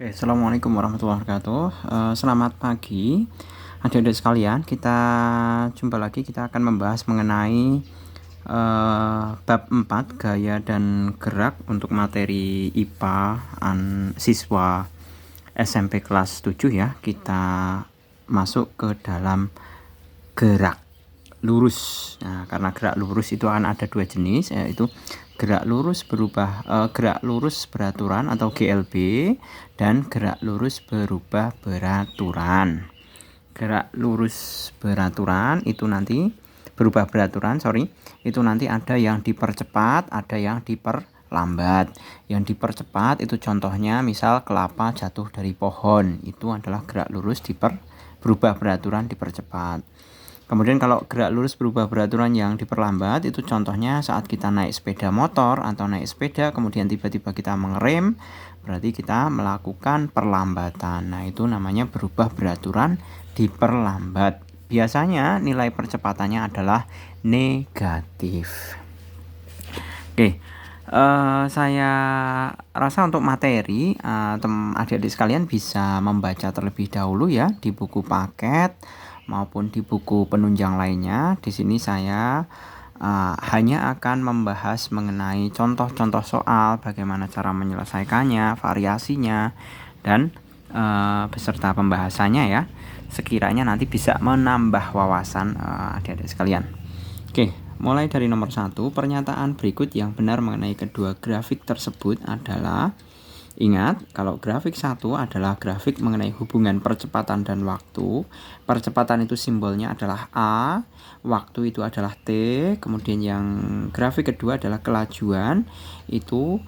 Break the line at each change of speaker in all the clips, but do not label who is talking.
Oke, assalamualaikum warahmatullahi wabarakatuh. Selamat pagi, adik-adik sekalian. Kita jumpa lagi. Kita akan membahas mengenai bab 4 gaya dan gerak untuk materi IPA siswa SMP kelas 7 ya. Kita masuk ke dalam gerak lurus. Nah, karena gerak lurus itu akan ada dua jenis, yaitu gerak lurus gerak lurus beraturan atau GLB dan gerak lurus berubah beraturan. Gerak lurus beraturan itu nanti berubah beraturan, itu nanti ada yang dipercepat, ada yang diperlambat. Yang dipercepat itu contohnya misal kelapa jatuh dari pohon, itu adalah gerak lurus berubah beraturan dipercepat. Kemudian kalau gerak lurus berubah beraturan yang diperlambat itu contohnya saat kita naik sepeda motor atau naik sepeda kemudian tiba-tiba kita mengerem, berarti kita melakukan perlambatan. Nah, itu namanya berubah beraturan diperlambat. Biasanya nilai percepatannya adalah negatif. Oke, saya rasa untuk materi adik-adik sekalian bisa membaca terlebih dahulu ya di buku paket maupun di buku penunjang lainnya. Di sini saya hanya akan membahas mengenai contoh-contoh soal, bagaimana cara menyelesaikannya, variasinya, dan beserta pembahasannya ya. Sekiranya nanti bisa menambah wawasan adik-adik sekalian. Oke, mulai dari nomor 1, pernyataan berikut yang benar mengenai kedua grafik tersebut adalah. Ingat, kalau grafik 1 adalah grafik mengenai hubungan percepatan dan waktu. Percepatan itu simbolnya adalah A, waktu itu adalah T. Kemudian yang grafik kedua adalah kelajuan, itu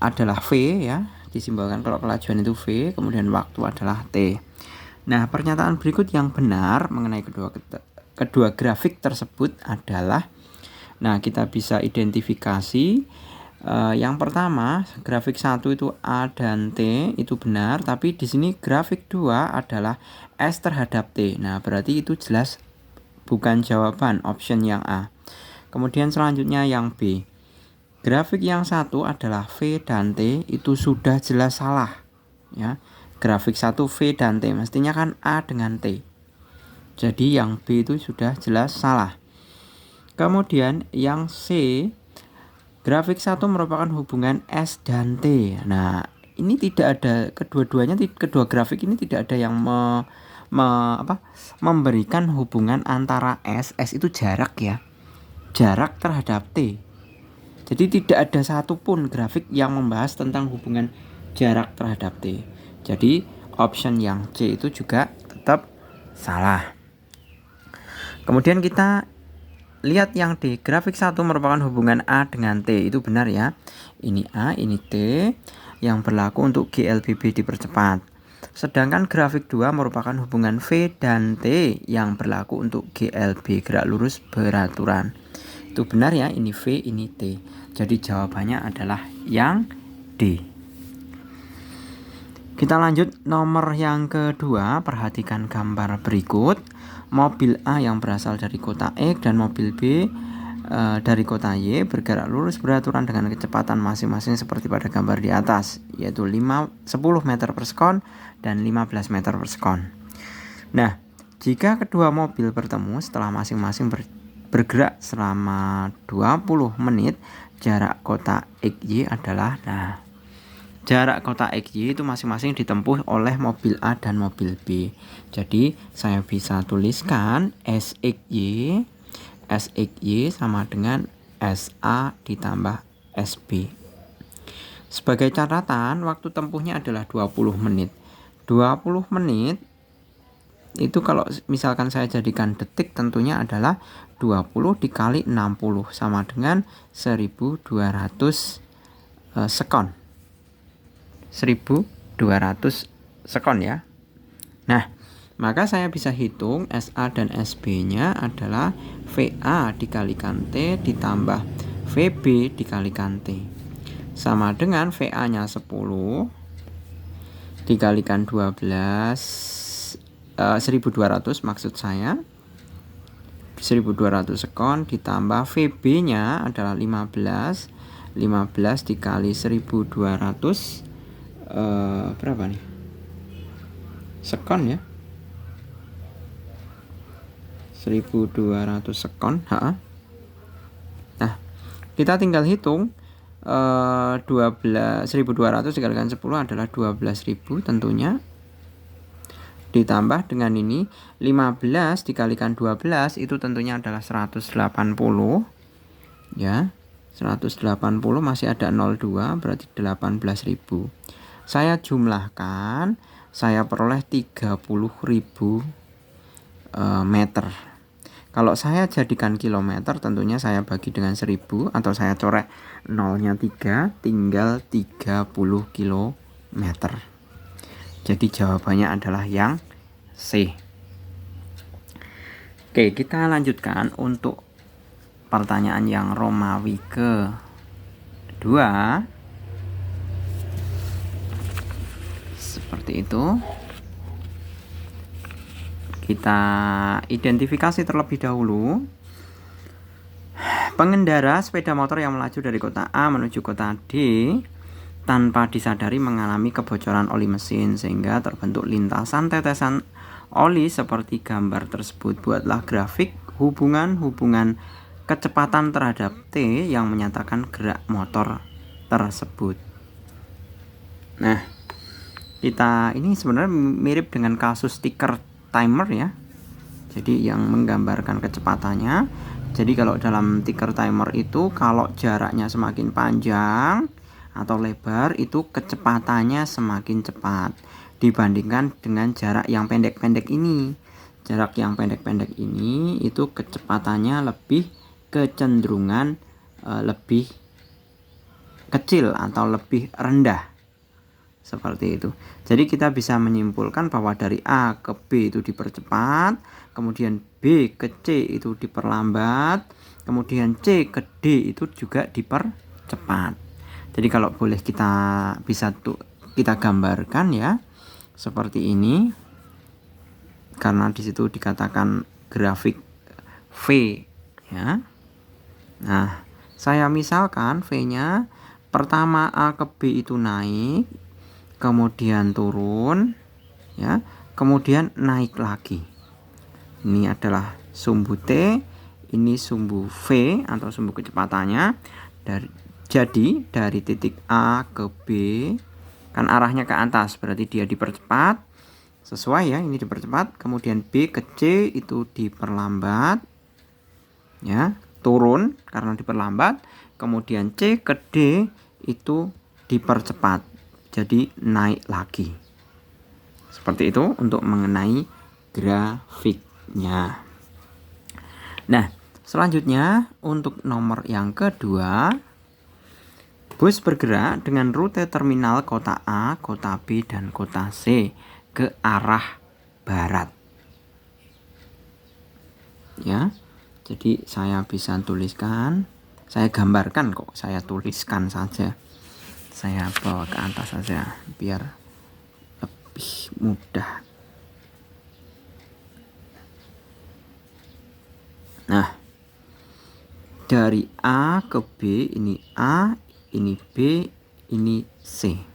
adalah V ya, disimbolkan kalau kelajuan itu V, kemudian waktu adalah T. Nah, pernyataan berikut yang benar mengenai kedua grafik tersebut adalah, nah kita bisa identifikasi. Yang pertama, grafik 1 itu A dan T itu benar, tapi di sini grafik 2 adalah S terhadap T. Nah, berarti itu jelas bukan jawaban option yang A. Kemudian selanjutnya yang B. Grafik yang satu adalah V dan T itu sudah jelas salah ya. Grafik 1 V dan T mestinya kan A dengan T. Jadi yang B itu sudah jelas salah. Kemudian yang C, grafik 1 merupakan hubungan S dan T. Nah, ini tidak ada kedua grafik ini tidak ada yang memberikan hubungan antara S itu jarak ya. Jarak terhadap T. Jadi tidak ada satupun grafik yang membahas tentang hubungan jarak terhadap T. Jadi option yang C itu juga tetap salah. Kemudian kita lihat yang D, grafik 1 merupakan hubungan A dengan T, itu benar ya. Ini A, ini T yang berlaku untuk GLBB dipercepat. Sedangkan grafik 2 merupakan hubungan V dan T yang berlaku untuk GLB, gerak lurus beraturan. Itu benar ya, ini V, ini T. Jadi jawabannya adalah yang D. Kita lanjut nomor yang kedua, perhatikan gambar berikut. Mobil A yang berasal dari kota X dan mobil B dari kota Y bergerak lurus beraturan dengan kecepatan masing-masing seperti pada gambar di atas, yaitu 10 meter per sekon dan 15 meter per sekon. Nah, jika kedua mobil bertemu setelah masing-masing bergerak selama 20 menit, jarak kota XY adalah, jarak kota XY itu masing-masing ditempuh oleh mobil A dan mobil B. Jadi saya bisa tuliskan SXY sama dengan SA ditambah SB. Sebagai catatan, waktu tempuhnya adalah 20 menit. 20 menit itu kalau misalkan saya jadikan detik tentunya adalah 20 dikali 60 sama dengan 1200 sekon. 1200 sekon ya. Nah, maka saya bisa hitung SA dan SB-nya adalah VA dikalikan T ditambah VB dikalikan T. Sama dengan VA-nya 10 dikalikan 12, 1200 maksud saya. 1200 sekon ditambah VB-nya adalah 15 dikali 1200 berapa nih? Sekon ya. 1200 sekon. Nah, kita tinggal hitung 12.200 dikalikan 10 adalah 12.000 tentunya. Ditambah dengan ini 15 dikalikan 12 itu tentunya adalah 180 ya. 180 masih ada 02 berarti 18.000. Saya jumlahkan, saya peroleh 30.000 meter. Kalau saya jadikan kilometer tentunya saya bagi dengan 1000 atau saya coret nolnya 3, tinggal 30 kilometer. Jadi jawabannya adalah yang C. Oke, kita lanjutkan untuk pertanyaan yang Romawi kedua. Seperti itu. Kita identifikasi terlebih dahulu. Pengendara sepeda motor yang melaju dari kota A menuju kota D tanpa disadari mengalami kebocoran oli mesin sehingga terbentuk lintasan tetesan oli seperti gambar tersebut. Buatlah grafik hubungan kecepatan terhadap T yang menyatakan gerak motor tersebut. Nah, kita ini sebenarnya mirip dengan kasus stiker timer ya. Jadi yang menggambarkan kecepatannya. Jadi kalau dalam ticker timer itu kalau jaraknya semakin panjang atau lebar itu kecepatannya semakin cepat dibandingkan dengan jarak yang pendek-pendek ini. Jarak yang pendek-pendek ini itu kecepatannya lebih kecenderungan lebih kecil atau lebih rendah. Seperti itu. Jadi kita bisa menyimpulkan bahwa dari A ke B itu dipercepat, kemudian B ke C itu diperlambat, kemudian C ke D itu juga dipercepat. Jadi kalau boleh kita gambarkan ya seperti ini. Karena di situ dikatakan grafik V ya. Nah, saya misalkan V-nya pertama A ke B itu naik, kemudian turun ya, kemudian naik lagi. Ini adalah sumbu T, ini sumbu V atau sumbu kecepatannya. Jadi dari titik A ke B kan arahnya ke atas, berarti dia dipercepat. Sesuai ya, ini dipercepat. Kemudian B ke C itu diperlambat ya, turun karena diperlambat. Kemudian C ke D itu dipercepat, jadi naik lagi. Seperti itu untuk mengenai grafiknya. Nah, selanjutnya untuk nomor yang kedua, bus bergerak dengan rute terminal kota A, kota B, dan kota C ke arah barat. Ya, jadi saya bisa tuliskan, saya gambarkan kok, saya tuliskan saja. Saya bawa ke atas saja biar lebih mudah. Nah, dari A ke B ini A, ini B, ini C.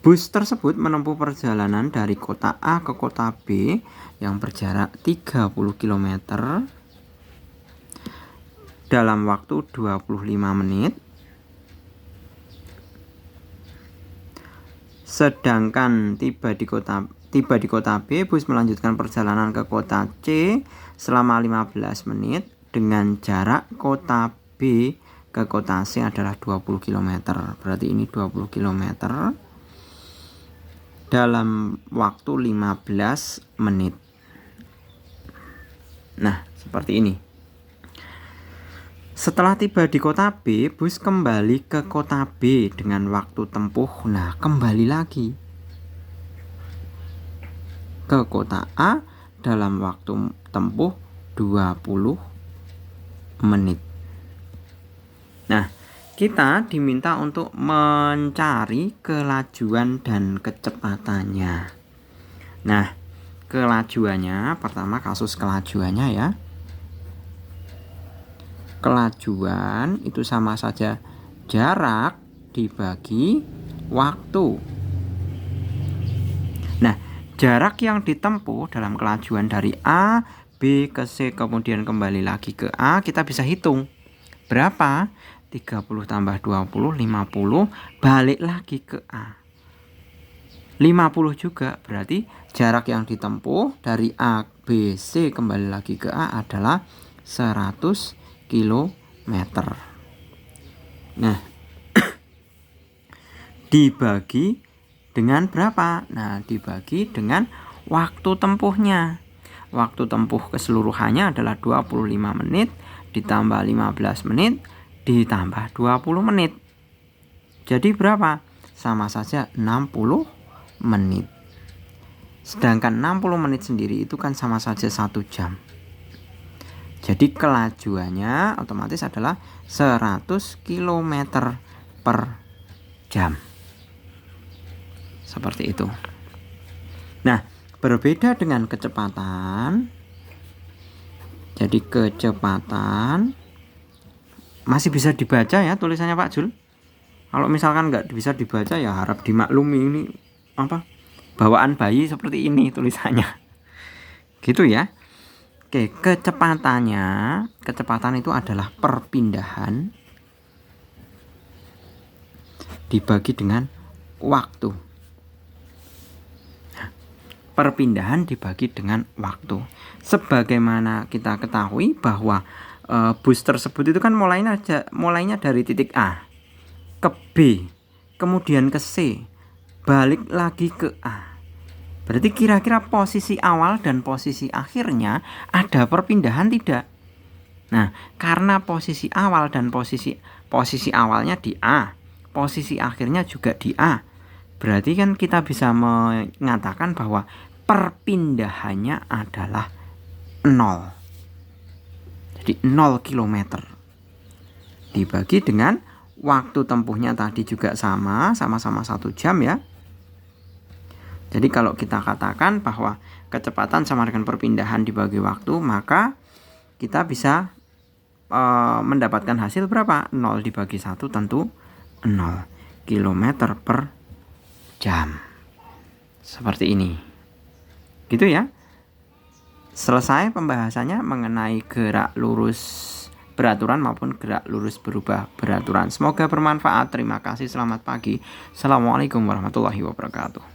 Bus tersebut menempuh perjalanan dari kota A ke kota B yang berjarak 30 km dalam waktu 25 menit. Sedangkan tiba di kota B, bus melanjutkan perjalanan ke kota C selama 15 menit dengan jarak kota B ke kota C adalah 20 km. Berarti ini 20 km dalam waktu 15 menit. Nah, seperti ini. Setelah tiba di kota B, bus kembali ke kota B dengan waktu tempuh. Nah, kembali lagi ke kota A dalam waktu tempuh 20 menit. Nah, kita diminta untuk mencari kelajuan dan kecepatannya. Nah, kelajuannya, pertama kasus kelajuannya ya. Kelajuan itu sama saja jarak dibagi waktu. Nah, jarak yang ditempuh dalam kelajuan dari A, B ke C kemudian kembali lagi ke A, kita bisa hitung. Berapa? 30 tambah 20, 50, balik lagi ke A. 50 juga, berarti jarak yang ditempuh dari A, B, C kembali lagi ke A adalah 100 km. Nah, dibagi dengan berapa? Nah, dibagi dengan waktu tempuhnya. Waktu tempuh keseluruhannya adalah 25 menit ditambah 15 menit ditambah 20 menit. Jadi berapa? Sama saja 60 menit. Sedangkan 60 menit sendiri itu kan sama saja 1 jam. Jadi kelajuannya otomatis adalah 100 km per jam. Seperti itu. Nah, berbeda dengan kecepatan. Jadi kecepatan masih bisa dibaca ya tulisannya Pak Jul. Kalau misalkan nggak bisa dibaca ya harap dimaklumi, ini apa, bawaan bayi seperti ini tulisannya. Gitu ya. Oke, kecepatan itu adalah perpindahan dibagi dengan waktu. Perpindahan dibagi dengan waktu. Sebagaimana kita ketahui bahwa bus tersebut itu kan mulainya dari titik A ke B, kemudian ke C, balik lagi ke A. Berarti kira-kira posisi awal dan posisi akhirnya ada perpindahan tidak? Nah, karena posisi awal dan posisi awalnya di A, posisi akhirnya juga di A, berarti kan kita bisa mengatakan bahwa perpindahannya adalah 0. Jadi 0 km. Dibagi dengan waktu tempuhnya tadi juga sama-sama 1 jam ya. Jadi kalau kita katakan bahwa kecepatan sama dengan perpindahan dibagi waktu, maka kita bisa mendapatkan hasil berapa? 0 dibagi 1 tentu 0 km per jam. Seperti ini. Gitu ya. Selesai pembahasannya mengenai gerak lurus beraturan maupun gerak lurus berubah beraturan. Semoga bermanfaat. Terima kasih. Selamat pagi. Assalamualaikum warahmatullahi wabarakatuh.